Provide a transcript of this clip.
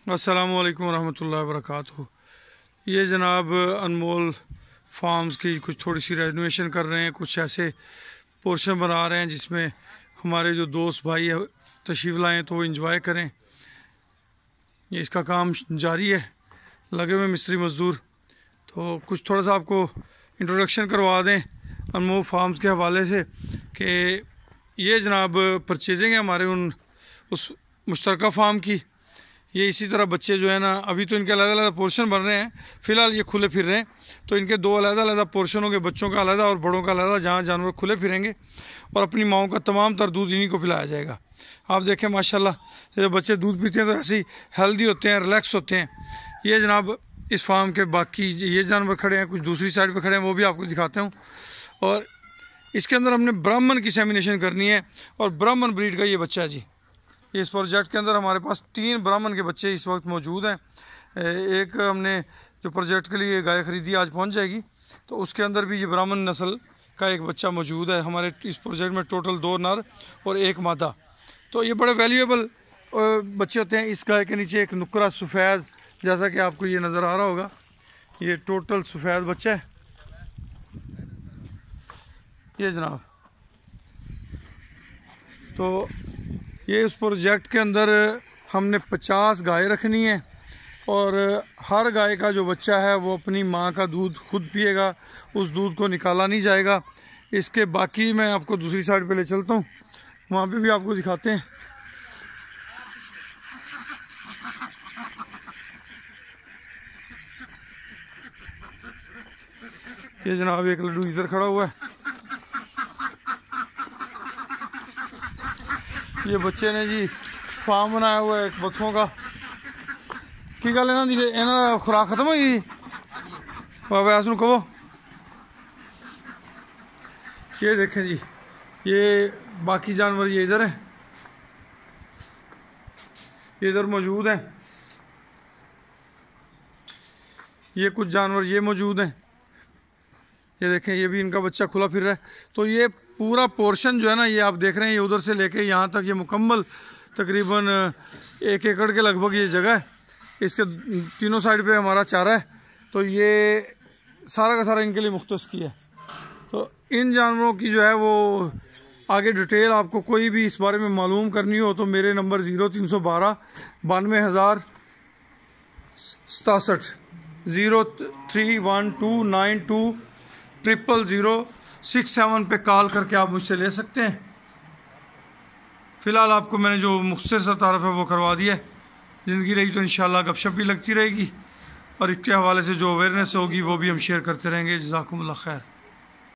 अस्सलामु अलैकुम रहमतुल्लाहि व बरकातुहू। ये जनाब अनमोल फार्म्स की कुछ थोड़ी सी रेनोवेशन कर रहे हैं, कुछ ऐसे पोर्शन बना रहे हैं जिसमें हमारे जो दोस्त भाई है तशरीफ़ लाएँ तो वो इंजॉय करें। ये इसका काम जारी है, लगे हुए मिस्त्री मज़दूर। तो कुछ थोड़ा सा आपको इंट्रोडक्शन करवा दें अनमोल फार्म्स के हवाले से कि ये जनाब परचेजिंग है हमारे उस मुश्तरका फार्म की। ये इसी तरह बच्चे जो है ना, अभी तो इनके अलग अलग पोर्शन बन रहे हैं, फ़िलहाल ये खुले फिर रहे हैं, तो इनके दो अलग-अलग पोर्शन होंगे, बच्चों का अलग और बड़ों का अलग, जहाँ जानवर खुले फिरेंगे और अपनी माओं का तमाम तर दूध इन्हीं को पिलाया जाएगा। आप देखें माशाल्लाह, जब बच्चे दूध पीते हैं तो ऐसे ही हेल्दी होते हैं, रिलैक्स होते हैं। ये जनाब इस फार्म के बाकी ये जानवर खड़े हैं, कुछ दूसरी साइड पर खड़े हैं, वो भी आपको दिखाता हूँ। और इसके अंदर हमने ब्राह्मण की सेमिनेशन करनी है और ब्राह्मण ब्रीड का ये बच्चा है जी। इस प्रोजेक्ट के अंदर हमारे पास 3 ब्राह्मण के बच्चे इस वक्त मौजूद हैं। एक हमने जो प्रोजेक्ट के लिए गाय ख़रीदी आज पहुंच जाएगी, तो उसके अंदर भी ये ब्राह्मण नस्ल का एक बच्चा मौजूद है। हमारे इस प्रोजेक्ट में टोटल 2 नर और 1 मादा। तो ये बड़े वैल्यूएबल बच्चे होते हैं। इस गाय के नीचे एक नुकरा सफ़ेद, जैसा कि आपको ये नज़र आ रहा होगा, ये टोटल सफ़ेद बच्चा है ये जनाब। तो ये उस प्रोजेक्ट के अंदर हमने 50 गाय रखनी है और हर गाय का जो बच्चा है वो अपनी माँ का दूध खुद पिएगा, उस दूध को निकाला नहीं जाएगा। इसके बाकी मैं आपको दूसरी साइड पे ले चलता हूँ, वहाँ पे भी आपको दिखाते हैं। ये जनाब एक लड्डू इधर खड़ा हुआ है। ये बच्चे ने जी फार्म बनाया हुआ है एक बतखों का। की गल इन्हों की इन्हों खुराक खत्म हो गई बाबा ऐस कहो। ये देखें जी, ये बाकी जानवर ये इधर हैं, ये इधर मौजूद हैं। ये कुछ जानवर ये मौजूद हैं, ये देखें, ये भी इनका बच्चा खुला फिर रहा है। तो ये पूरा पोर्शन जो है ना, ये आप देख रहे हैं, ये उधर से लेके यहाँ तक ये मुकम्मल तकरीबन 1 एकड़ के लगभग ये जगह है। इसके तीनों साइड पे हमारा चारा है, तो ये सारा का सारा इनके लिए मुख्तस किया है। तो इन जानवरों की जो है वो आगे डिटेल आपको कोई भी इस बारे में मालूम करनी हो तो मेरे नंबर 0312 92,067 031292000067 पे कॉल करके आप मुझसे ले सकते हैं। फ़िलहाल आपको मैंने जो मुख्तसर सा तारफ़ है वो करवा दिया है। ज़िंदगी रही तो इंशाल्लाह गपशप भी लगती रहेगी और इसके हवाले से जो अवेयरनेस होगी वो भी हम शेयर करते रहेंगे। जज़ाकुमुल्लाह खैर।